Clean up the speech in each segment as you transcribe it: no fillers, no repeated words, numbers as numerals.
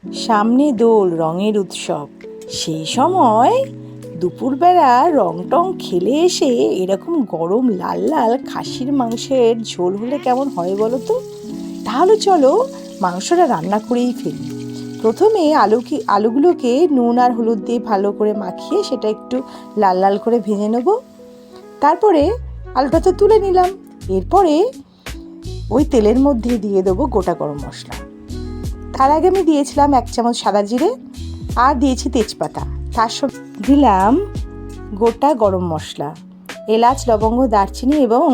সামনে দোল, রঙের উৎসব। সেই সময় দুপুরবেলা রং টং খেলে এসে এরকম গরম লাল লাল খাসির মাংসের ঝোল হলে কেমন হয় বলো তো? তাহলে চলো মাংসটা রান্না করেই ফেলি। প্রথমে আলুগুলোকে নুন আর হলুদ দিয়ে ভালো করে মাখিয়ে সেটা একটু লাল লাল করে ভেজে নেব। তারপরে আলুটা তো তুলে নিলাম। এরপরে ওই তেলের মধ্যে দিয়ে দেবো গোটা গরম মশলা। তার আগে আমি দিয়েছিলাম 1 চামচ সাদা জিরে আর দিয়েছি তেজপাতা। তার সঙ্গে দিলাম গোটা গরম মশলা, এলাচ, লবঙ্গ, দারচিনি এবং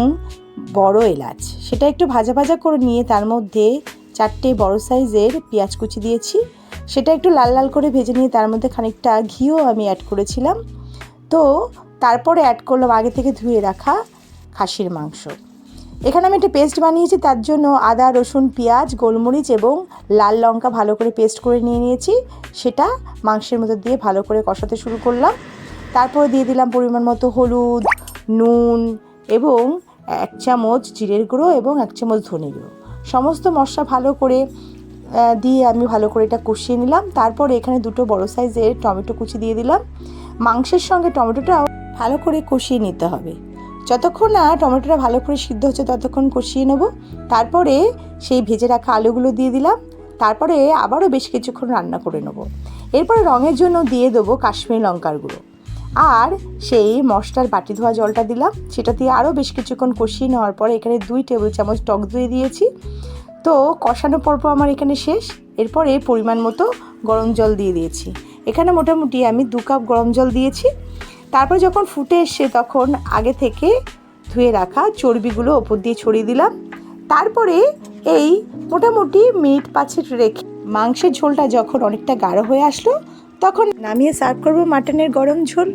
বড় এলাচ। সেটা একটু ভাজা ভাজা করে নিয়ে তার মধ্যে 4টে বড় সাইজের পেঁয়াজ কুচি দিয়েছি। সেটা একটু লাল লাল করে ভেজে নিয়ে তার মধ্যে খানিকটা ঘিও আমি অ্যাড করেছিলাম। তো তারপরে অ্যাড করলাম আগে থেকে ধুয়ে রাখা খাসির মাংস। এখানে আমি একটা পেস্ট বানিয়েছি, তার জন্য আদা, রসুন, পেঁয়াজ, গোলমরিচ এবং লাল লঙ্কা ভালো করে পেস্ট করে নিয়েছি। সেটা মাংসের মধ্যে দিয়ে ভালো করে কষাতে শুরু করলাম। তারপরে দিয়ে দিলাম পরিমাণ মতো হলুদ, নুন এবং 1 চামচ জিরের গুঁড়ো এবং 1 চামচ ধনে গুঁড়ো। সমস্ত মশলা ভালো করে দিয়ে আমি ভালো করে এটা কষিয়ে নিলাম। তারপরে এখানে 2টো বড় সাইজের টমেটো কুচি দিয়ে দিলাম। মাংসের সঙ্গে টমেটোটাও ভালো করে কষিয়ে নিতে হবে। যতক্ষণ না টমেটোটা ভালো করে সিদ্ধ হচ্ছে ততক্ষণ কষিয়ে নেব। তারপরে সেই ভেজে রাখা আলুগুলো দিয়ে দিলাম। তারপরে আবারও বেশ কিছুক্ষণ রান্না করে নেব। এরপরে রঙের জন্য দিয়ে দেবো কাশ্মীরি লঙ্কার গুঁড়ো আর সেই মশলার বাটি ধোয়া জলটা দিলাম। সেটা দিয়ে আরও বেশ কিছুক্ষণ কষিয়ে নেওয়ার পরে এখানে 2 টেবিল চামচ টক দই দিয়েছি। তো কষানো পর্ব আমার এখানে শেষ। এরপরে পরিমাণ মতো গরম জল দিয়ে দিয়েছি। এখানে মোটামুটি আমি 2 কাপ গরম জল দিয়েছি। তারপর যখন ফুটে এসছে তখন আগে থেকে ধুয়ে রাখা চর্বিগুলো ওপর দিয়ে ছড়িয়ে দিলাম। তারপরে এই মোটামুটি মিনিট 5 রেখে মাংসের ঝোলটা যখন অনেকটা গাঢ় হয়ে আসলো তখন নামিয়ে সার্ভ করবো মাটনের গরম ঝোল।